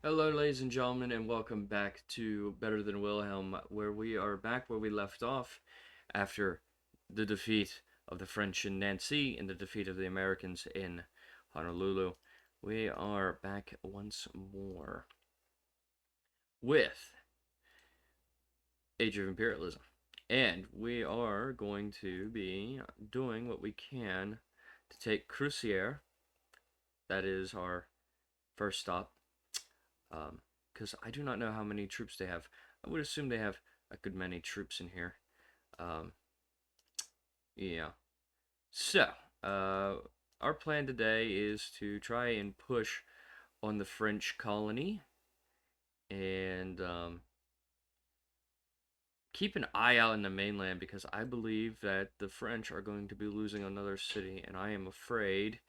Hello, ladies and gentlemen, and welcome back to Better Than Wilhelm, where we are back where we left off after the defeat of the French in Nancy and the defeat of the Americans in Honolulu. We are back once more with Age of Imperialism, and we are going to be doing what we can to take Crucier. That is our first stop. Because I do not know how many troops they have. I would assume they have a good many troops in here. Um, yeah. So, uh, our plan today is to try and push on the French colony and keep an eye out in the mainland because I believe that the French are going to be losing another city, and I am afraid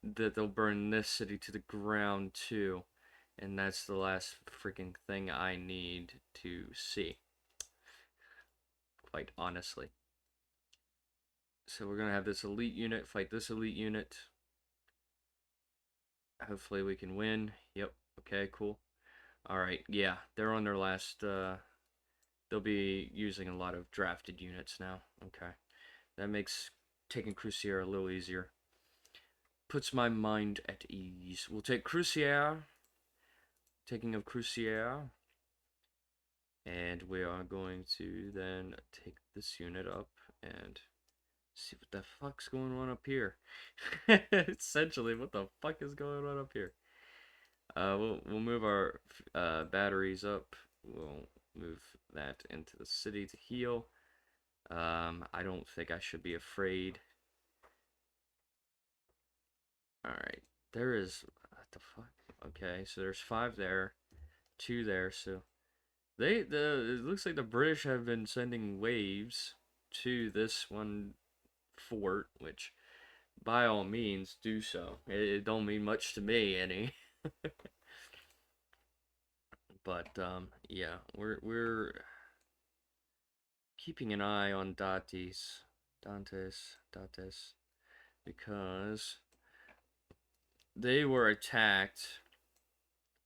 that they'll burn this city to the ground too. And that's the last freaking thing I need to see, quite honestly. So we're gonna have this elite unit fight this elite unit. Hopefully we can win. Yep. Okay, cool. Alright, yeah. They're on their last they'll be using a lot of drafted units now. Okay. That makes taking Crucier a little easier. Puts my mind at ease. We'll take Crucier. Taking of Crucier. And we are going to then take this unit up and see what the fuck's going on up here. Essentially, what the fuck is going on up here? We'll move our batteries up. We'll move that into the city to heal. I don't think I should be afraid. All right, there is what the fuck. Okay, so there's 5 there, 2 there. So it looks like the British have been sending waves to this one fort, which by all means do so. It don't mean much to me any. But yeah, we're keeping an eye on Dantes, because they were attacked,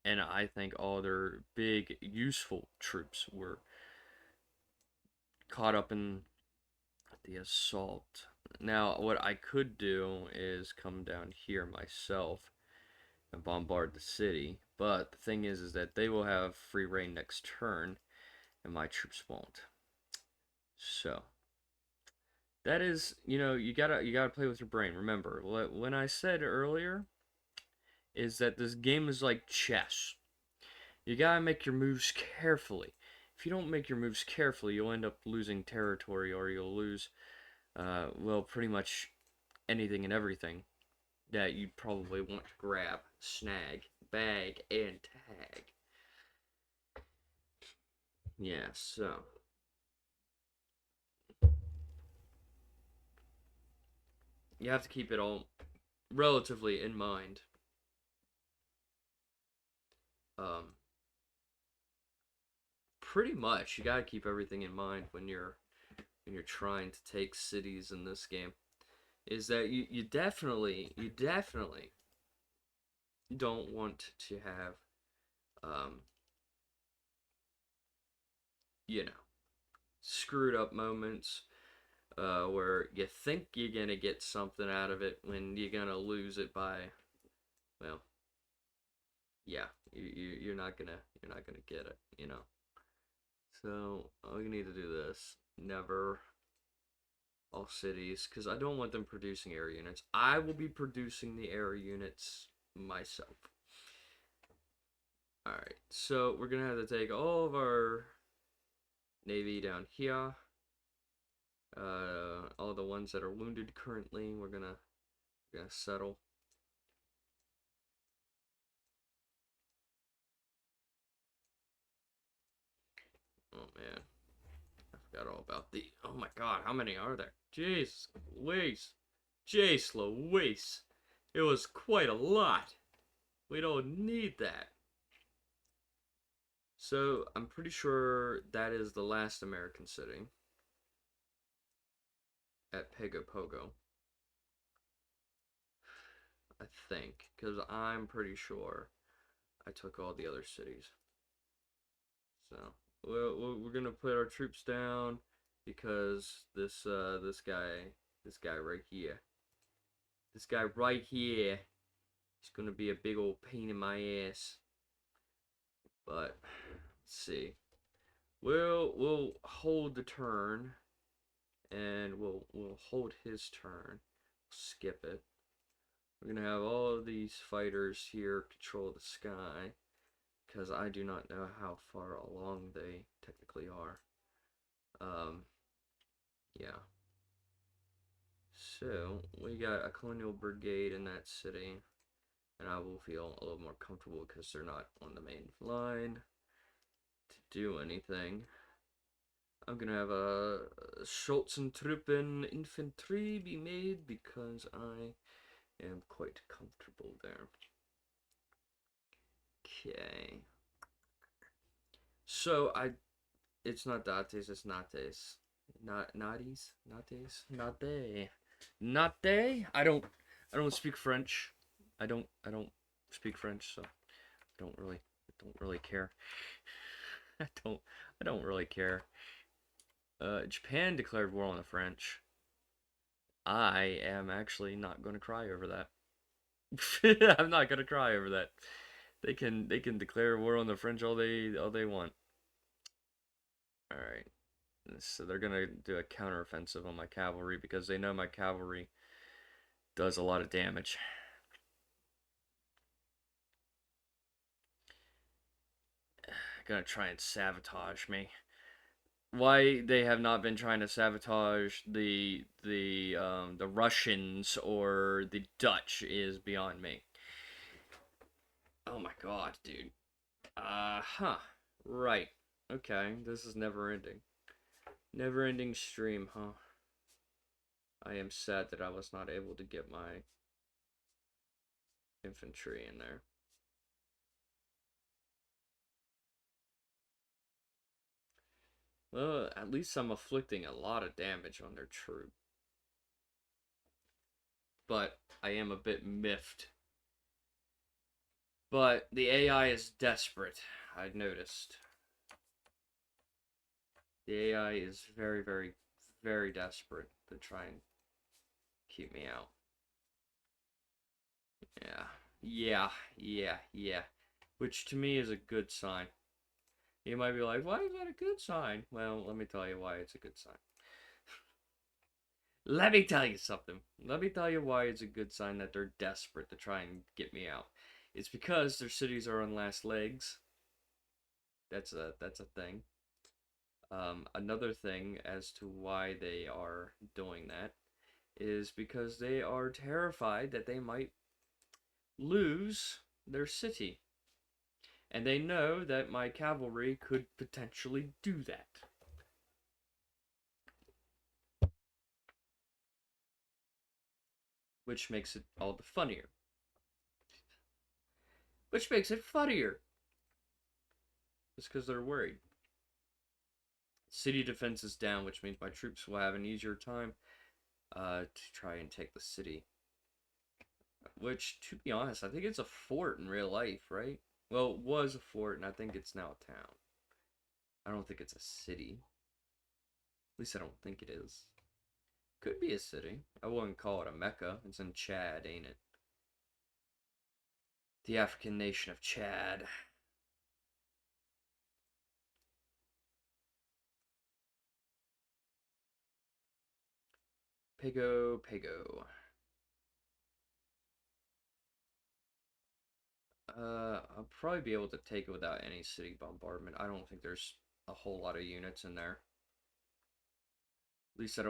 and I think all their big useful troops were caught up in the assault. Now, what I could do is come down here myself and bombard the city, but the thing is that they will have free reign next turn, and my troops won't. So that is, you gotta play with your brain. Remember, when I said earlier is that this game is like chess. You gotta make your moves carefully. If you don't make your moves carefully, you'll end up losing territory, or you'll lose, well, pretty much anything and everything that you'd probably want to grab, snag, bag, and tag. Yeah, so you have to keep it all relatively in mind. Um, Pretty much, you gotta keep everything in mind when you're trying to take cities in this game. Is that you definitely don't want to have um you know screwed up moments where you think you're gonna get something out of it when you're gonna lose it by, well, yeah, you're not gonna get it. So all you need to do this. Never all cities, because I don't want them producing air units. I will be producing the air units myself. Alright, so we're gonna have to take all of our navy down here. All the ones that are wounded currently, we're gonna settle. Oh man, I forgot all about the. Oh my god, how many are there? Jeez Louise, Jeez Louise, it was quite a lot. We don't need that. So I'm pretty sure that is the last American city at Pago I think, because I'm pretty sure I took all the other cities. So we're gonna put our troops down because this guy right here is gonna be a big old pain in my ass. But let's see. We'll hold the turn, and we'll hold his turn. Skip it. We're gonna have all of these fighters here control the sky, because I do not know how far along they technically are. Yeah. So we got a colonial brigade in that city, and I will feel a little more comfortable because they're not on the main line to do anything. I'm gonna have a Schultzentruppen infantry be made because I am quite comfortable there. Okay. So it's not dates, it's nates. Not natties, nates, nate, nate. I don't speak French. I don't speak French, so I don't really care. I don't really care. Japan declared war on the French. I am actually not going to cry over that. I'm not going to cry over that. They can declare war on the French all they want. All right. So they're gonna do a counteroffensive on my cavalry because they know my cavalry does a lot of damage. Gonna try and sabotage me. Why they have not been trying to sabotage the Russians or the Dutch is beyond me. Oh my god, dude. Right. Okay, this is never ending. Never ending stream, huh? I am sad that I was not able to get my infantry in there. Well, at least I'm inflicting a lot of damage on their troop. But I am a bit miffed. But the AI is desperate, I noticed. The AI is very, very, very desperate to try and keep me out. Yeah. Which to me is a good sign. You might be like, why is that a good sign? Well, let me tell you why it's a good sign. Let me tell you something. Let me tell you why it's a good sign that they're desperate to try and get me out. It's because their cities are on last legs. That's a thing. Another thing as to why they are doing that is because they are terrified that they might lose their city. And they know that my cavalry could potentially do that. Which makes it all the funnier. Which makes it funnier. It's because they're worried. City defense is down, which means my troops will have an easier time to try and take the city. Which, to be honest, I think it's a fort in real life, right? Well, it was a fort, and I think it's now a town. I don't think it's a city. At least I don't think it is. Could be a city. I wouldn't call it a Mecca. It's in Chad, ain't it? The African nation of Chad. Pago. I'll probably be able to take it without any city bombardment. I don't think there's a whole lot of units in there. At least I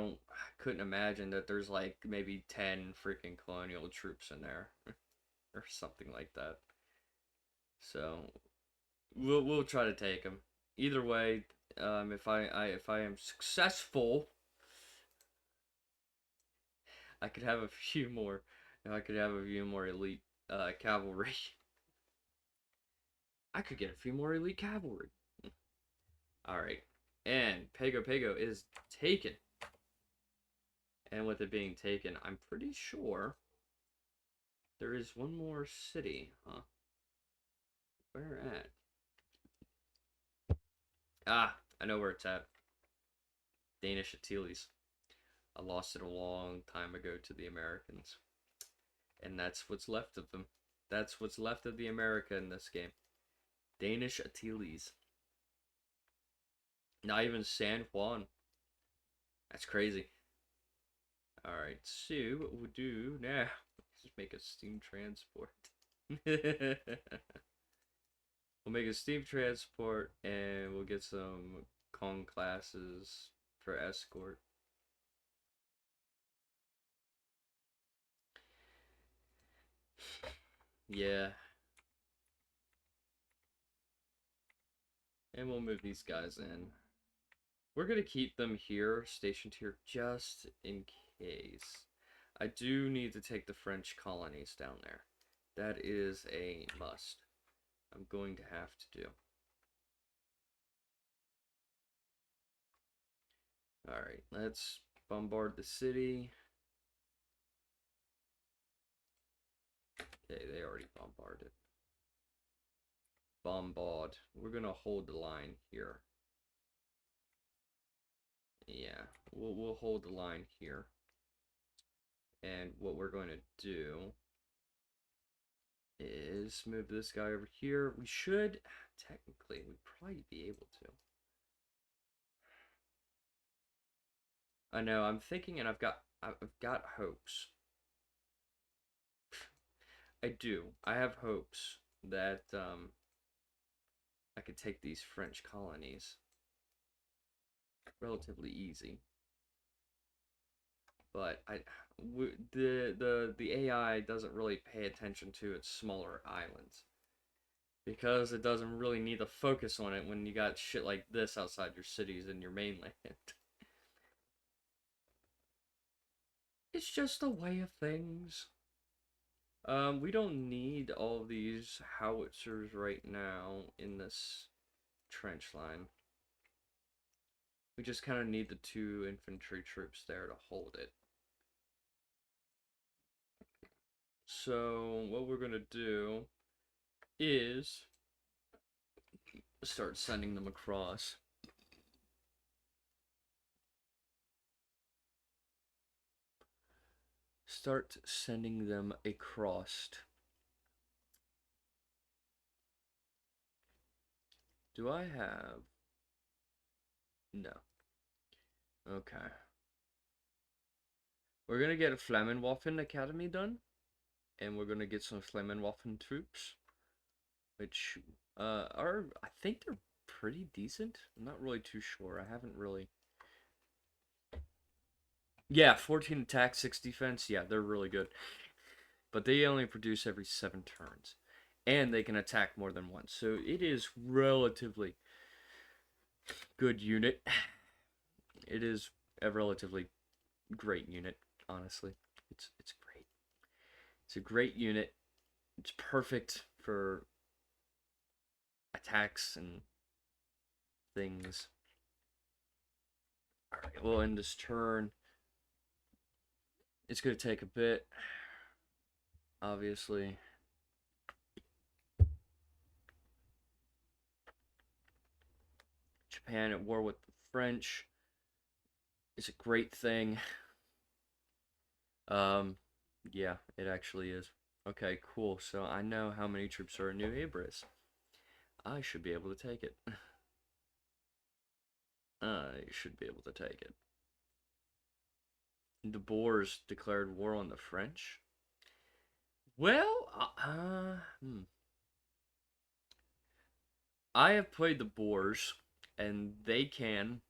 couldn't imagine that there's like maybe 10 freaking colonial troops in there. Or something like that. So, we'll try to take them. Either way, if I am successful, I could have a few more. I could have a few more elite cavalry. I could get a few more elite cavalry. Alright. And Pago is taken. And with it being taken, I'm pretty sure there is one more city, huh? Where at? Ah, I know where it's at. Danish Antilles. I lost it a long time ago to the Americans. And that's what's left of them. That's what's left of the America in this game. Danish Antilles. Not even San Juan. That's crazy. Alright, so what we'll do now is make a steam transport. We'll make a steam transport and we'll get some Kong classes for escort. Yeah. And we'll move these guys in. We're going to keep them here, stationed here, just in case. I do need to take the French colonies down there. That is a must. I'm going to have to do. Alright, let's bombard the city. Okay, they already bombarded. Bombard. We're going to hold the line here. Yeah, we'll hold the line here. And what we're going to do is move this guy over here. We should, technically, we'd probably be able to. I know, I'm thinking, and I've got hopes. I do. I have hopes that I could take these French colonies relatively easy. But the AI doesn't really pay attention to its smaller islands because it doesn't really need to focus on it when you got shit like this outside your cities and your mainland. It's just a way of things. We don't need all these howitzers right now in this trench line. We just kind of need the 2 infantry troops there to hold it. So what we're going to do is start sending them across. Start sending them across. Do I have... No. Okay. We're going to get a Flammenwaffen Academy done. And we're going to get some Flammenwaffen troops. Which are... I think they're pretty decent. I'm not really too sure. I haven't really... Yeah, 14 attack, 6 defense. Yeah, they're really good. But they only produce every 7 turns. And they can attack more than once. So it is relatively good unit. It is a relatively great unit, honestly. It's great. It's a great unit. It's perfect for attacks and things. Alright, we'll end this turn. It's going to take a bit, obviously. Japan at war with the French is a great thing. Yeah, it actually is. Okay, cool. So I know how many troops are in New Ibris. I should be able to take it. I should be able to take it. The Boers declared war on the French. Well, I have played the Boers, and they can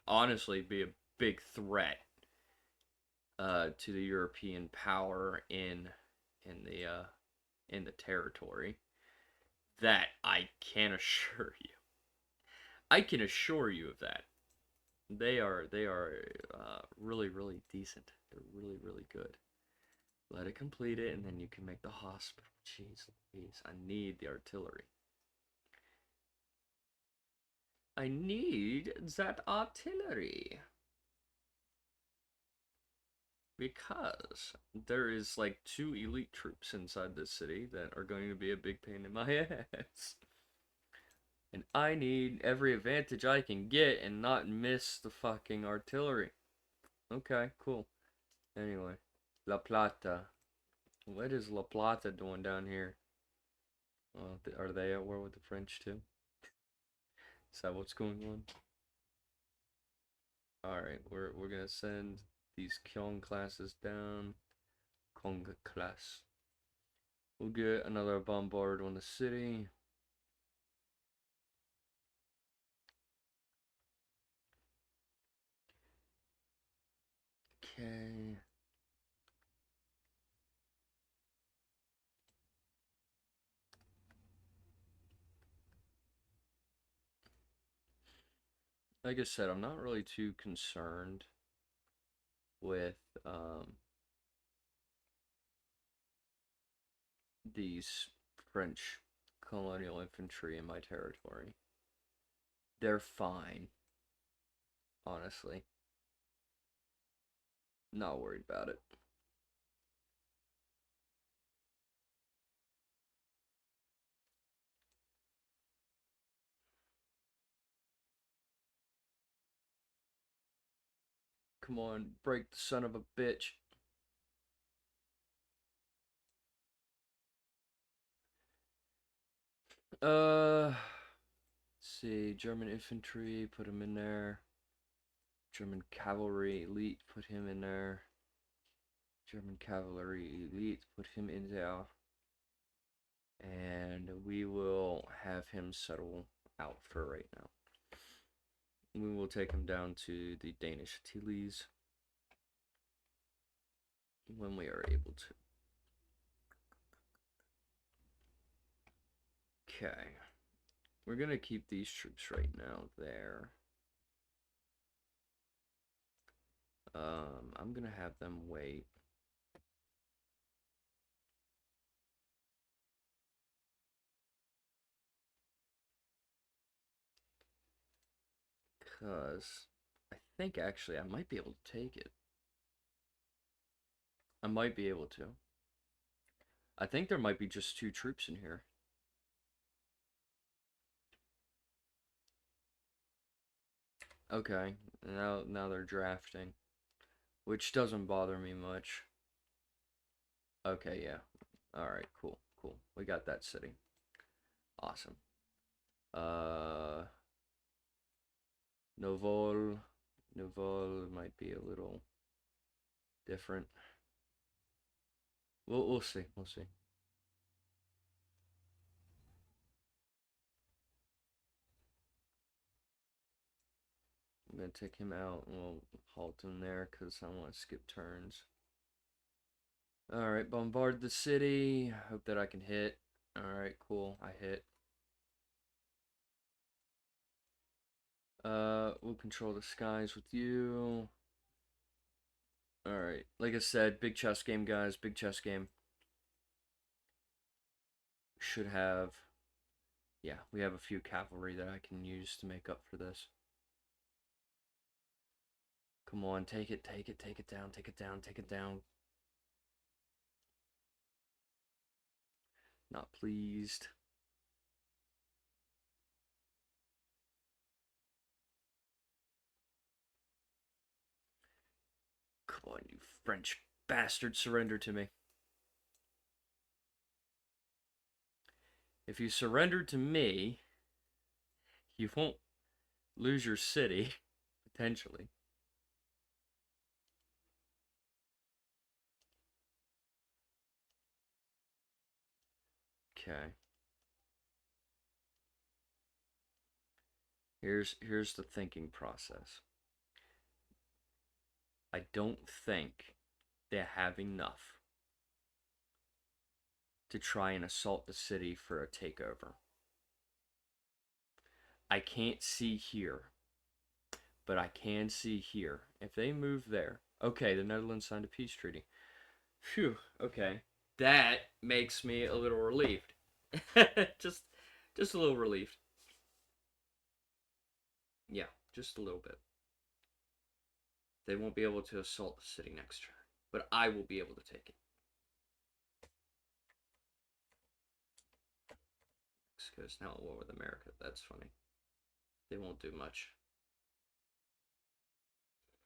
honestly be a big threat to the European power in the territory. That I can assure you. I can assure you of that. They are really decent. They're really good. Let it complete it, and then you can make the hospital. Jeez Louise, I need the artillery. I need that artillery. Because there is like 2 elite troops inside this city that are going to be a big pain in my ass. And I need every advantage I can get and not miss the fucking artillery. Okay, cool. Anyway, La Plata. What is La Plata doing down here? Are they at war with the French too? Is that what's going on? Alright, we're gonna send these Kyong classes down. Kong class. We'll get another bombard on the city. Okay. Like I said, I'm not really too concerned with these French colonial infantry in my territory. They're fine, honestly. Not worried about it. Come on, break the son of a bitch. Let's see, German infantry, put him in there. German cavalry elite, put him in there. German cavalry elite, put him in there. And we will have him settle out for right now. We will take him down to the Danish Antilles when we are able to. Okay. We're going to keep these troops right now there. I'm going to have them wait. Because I think actually I might be able to take it. I might be able to. I think there might be just 2 troops in here. Okay, now they're drafting, which doesn't bother me much. Okay, yeah. All right, cool. We got that city. Awesome. Novol might be a little different. We'll see. We'll see. I'm gonna take him out and we'll halt him there because I want to skip turns. Alright, bombard the city. Hope that I can hit. Alright, cool. I hit. We'll control the skies with you. Alright, like I said, big chess game, guys. Big chess game. Should have... Yeah, we have a few cavalry that I can use to make up for this. Come on, take it down, take it down. Not pleased. Come on, you French bastard, surrender to me. If you surrender to me, you won't lose your city, potentially. Okay. Here's the thinking process. I don't think they have enough to try and assault the city for a takeover. I can't see here, but I can see here. If they move there, okay, the Netherlands signed a peace treaty. Phew, okay. That makes me a little relieved. just a little relieved. Yeah, just a little bit. They won't be able to assault the city next turn. but I will be able to take it. Mexico's now at war with America. That's funny. They won't do much.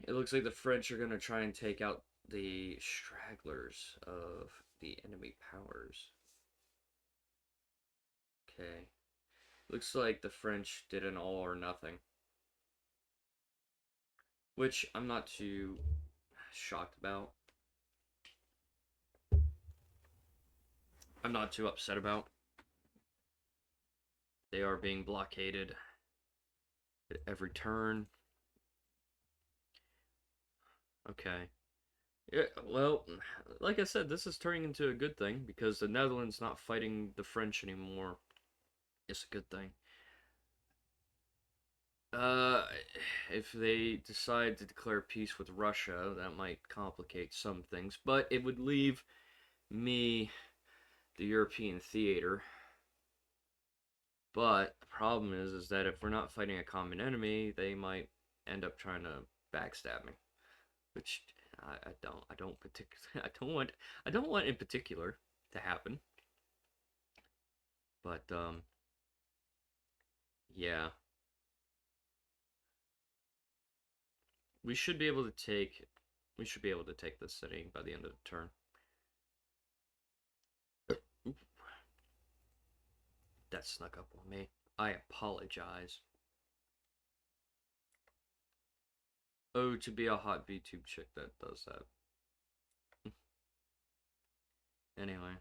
It looks like the French are going to try and take out the stragglers of the enemy powers. Okay. Looks like the French did an all or nothing. Which I'm not too shocked about. I'm not too upset about. They are being blockaded at every turn. Okay. Yeah, well, like I said, this is turning into a good thing because the Netherlands not fighting the French anymore is a good thing. Uh, if they decide to declare peace with Russia, that might complicate some things, but it would leave me the European theater. But the problem is that if we're not fighting a common enemy, they might end up trying to backstab me, which I don't particularly I don't want in particular to happen. But yeah, we should be able to take this city by the end of the turn. That snuck up on me. I apologize. Oh, to be a hot VTube chick that does that. Anyway.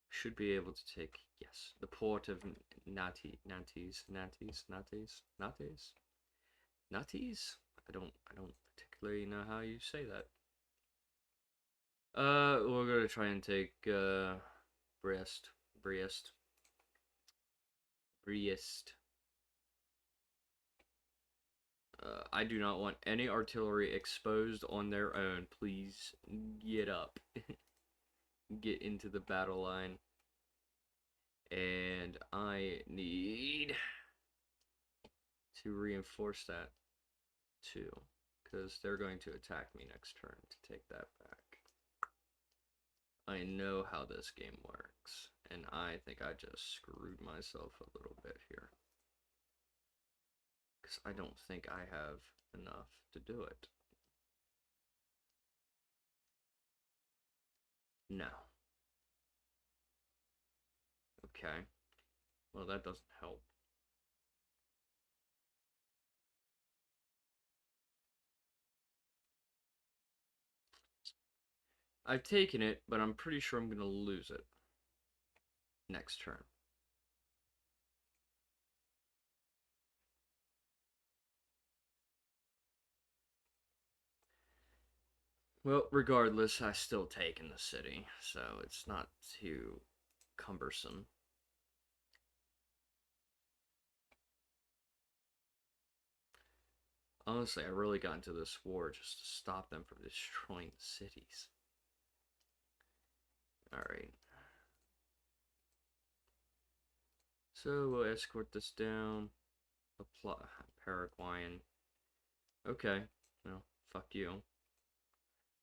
Should be able to take, yes, the port of Nantes. I don't particularly know how you say that. We're gonna try and take, Brest. I do not want any artillery exposed on their own. Please get up. Get into the battle line. And I need to reinforce that too, because they're going to attack me next turn to take that back. I know how this game works, and I think I just screwed myself a little bit here. Because I don't think I have enough to do it. No. Okay. Well, that doesn't help. I've taken it, but I'm pretty sure I'm going to lose it next turn. Well, regardless, I still take in the city, so it's not too cumbersome. Honestly, I really got into this war just to stop them from destroying the cities. Alright. So we'll escort this down. Paraguayan. Okay. Well, fuck you.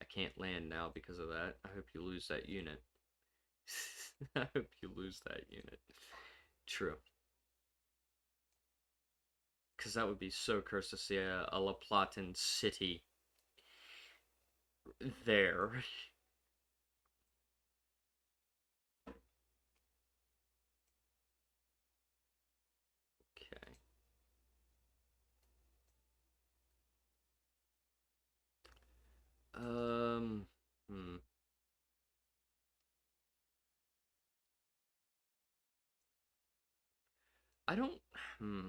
I can't land now because of that. I hope you lose that unit. I hope you lose that unit. True. Because that would be so cursed to see a La Platan city there. Okay. Hmm. I don't. Hmm.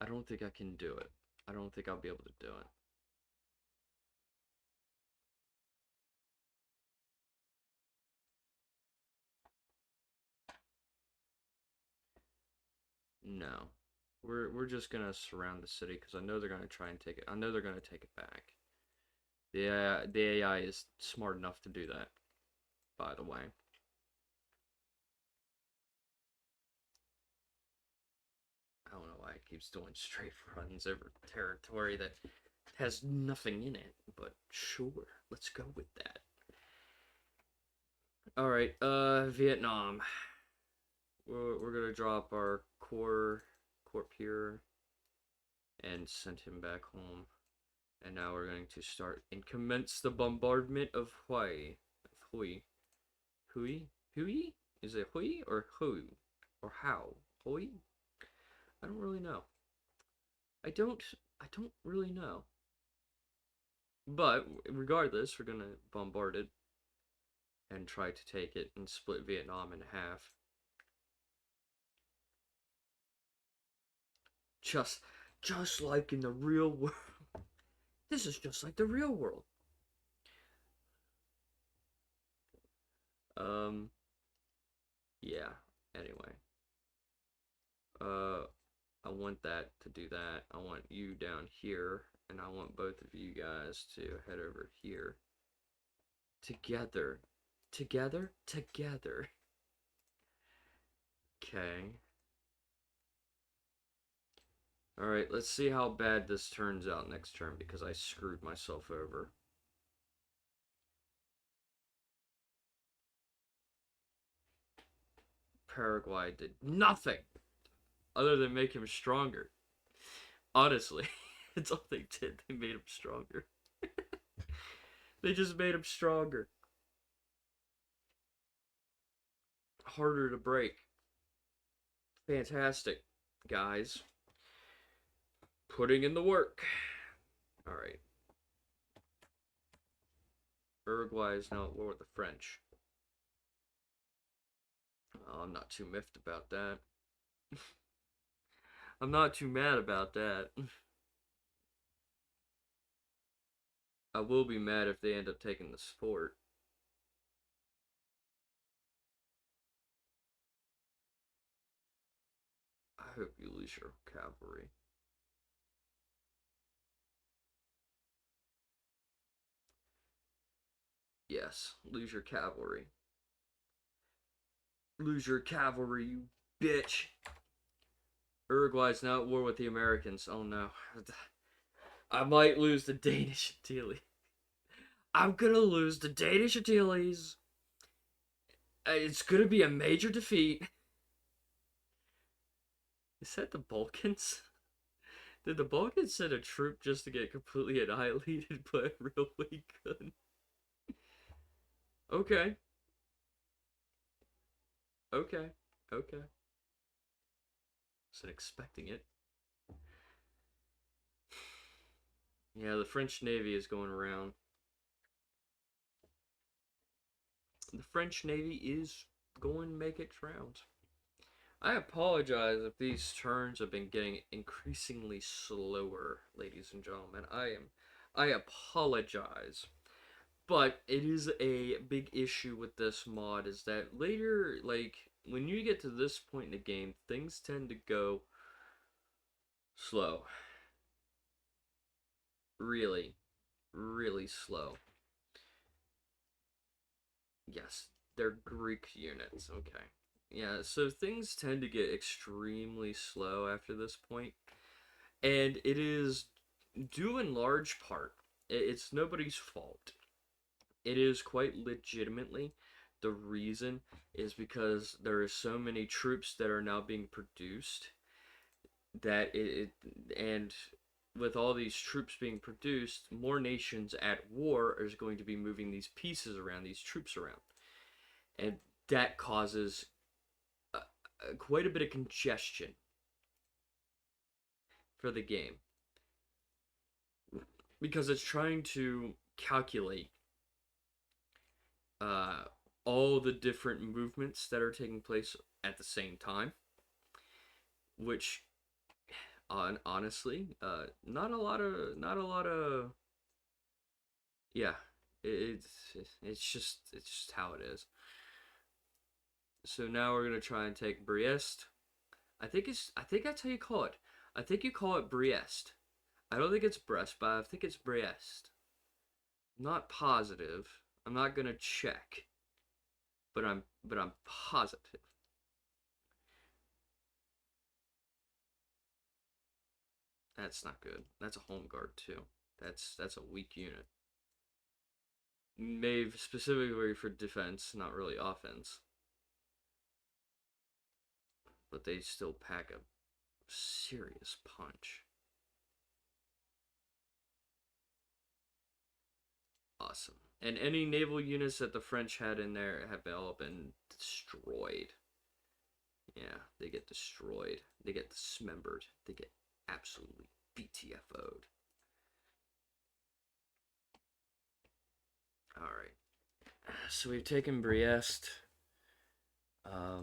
I don't think I can do it. I don't think I'll be able to do it. No. We're just gonna surround the city because I know they're gonna try and take it. I know they're gonna take it back. The AI is smart enough to do that, by the way. I don't know why I keeps doing strafe runs over territory that has nothing in it, but sure, let's go with that. Alright, Vietnam. We're gonna drop our corp here and send him back home. And now we're going to start and commence the bombardment of Hue. Hui? Hui? Is it Hui or Hu? Or how? Hui? I don't really know. I don't really know. But regardless, we're gonna bombard it and try to take it and split Vietnam in half. Just like in the real world. This is just like the real world. Yeah, anyway. I want that to do that. I want you down here, and I want both of you guys to head over here. Together. Together? Together. Okay. Alright, let's see how bad this turns out next turn, because I screwed myself over. Paraguay did nothing other than make him stronger. Honestly, it's all they did. They made him stronger. They just made him stronger. Harder to break. Fantastic, guys. Putting in the work. Alright. Uruguay is now at war with the French. Oh, I'm not too miffed about that. I'm not too mad about that. I will be mad if they end up taking this fort. I hope you lose your cavalry. Yes, lose your cavalry. Lose your cavalry, you bitch. Uruguay's now at war with the Americans. Oh no. I might lose the Danish Antilles. I'm gonna lose the Danish Antilles. It's gonna be a major defeat. Is that the Balkans? Did the Balkans send a troop just to get completely annihilated by a railway gun? Okay. Okay. Okay. Wasn't expecting it. Yeah, the French Navy is going around. The French Navy is going to make its rounds. I apologize if these turns have been getting increasingly slower, ladies and gentlemen. I apologize. But it is a big issue with this mod is that later, like, when you get to this point in the game, things tend to go slow. Really, really slow. Yes, they're Greek units, okay. Yeah, so things tend to get extremely slow after this point. And it is due in large part, it's nobody's fault. It is quite legitimately the reason is because there are so many troops that are now being produced that and with all these troops being produced, more nations at war is going to be moving these pieces around, these troops around. And that causes quite a bit of congestion for the game. Because it's trying to calculate all the different movements that are taking place at the same time, which honestly, not a lot of yeah, it's just how it is. So now we're gonna try and take Brest. I think that's how you call it. I think you call it Brest. I don't think it's Brest, but I think it's Brest. I'm not positive. I'm not gonna check, but I'm positive. That's not good. That's a home guard too. That's a weak unit. Made specifically for defense, not really offense. But they still pack a serious punch. Awesome. And any naval units that the French had in there have all been destroyed. Yeah, they get destroyed. They get dismembered. They get absolutely BTFO'd. Alright. So we've taken Briest. I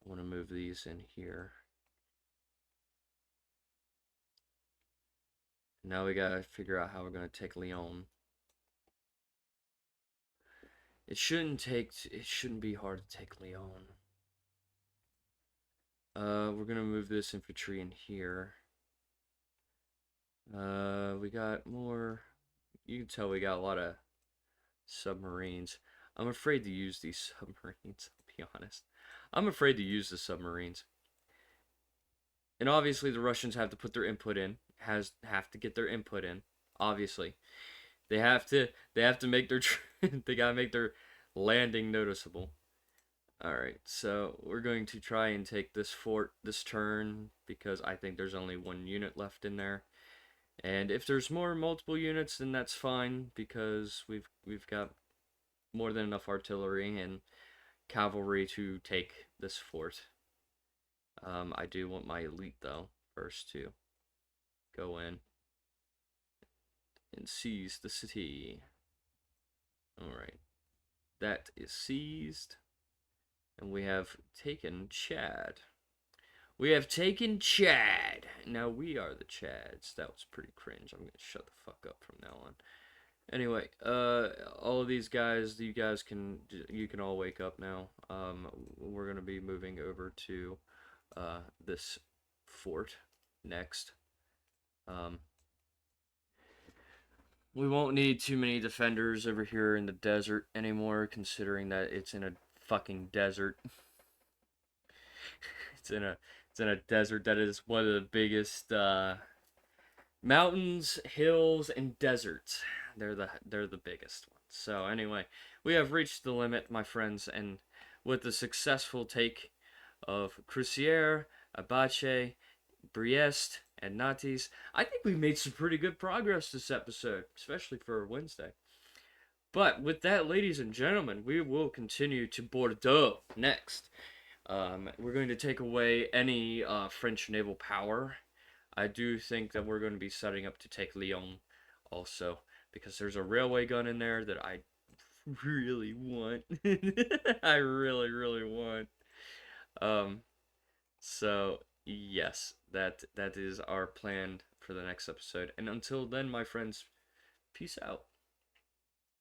want to move these in here. Now we gotta figure out how we're gonna take Lyon. It shouldn't be hard to take Lyon. We're gonna move this infantry in here. We got more. You can tell we got a lot of submarines. I'm afraid to use these submarines, I'll be honest. I'm afraid to use the submarines. And obviously the Russians have to put their input in. Have to get their input in. Obviously. They have to make their they gotta make their landing noticeable. Alright, so we're going to try and take this fort this turn because I think there's only one unit left in there. And if there's multiple units, then that's fine because we've got more than enough artillery and cavalry to take this fort. I do want my elite though first to go in and seize the city. Alright. That is seized. And we have taken Chad. We have taken Chad. Now we are the Chads. That was pretty cringe. I'm going to shut the fuck up from now on. Anyway, all of these guys, you can all wake up now. We're going to be moving over to this fort next. We won't need too many defenders over here in the desert anymore, considering that it's in a fucking desert. it's in a desert that is one of the biggest mountains, hills, and deserts. They're the biggest ones. So anyway, we have reached the limit, my friends, and with the successful take of Crucier, Abache, Briest, and Natis, I think we made some pretty good progress this episode, especially for Wednesday. But with that, ladies and gentlemen, we will continue to Bordeaux next. We're going to take away any French naval power. I do think that we're going to be setting up to take Lyon also, because there's a railway gun in there that I really want. I really, really want. So yes, that is our plan for the next episode. And until then, my friends, peace out.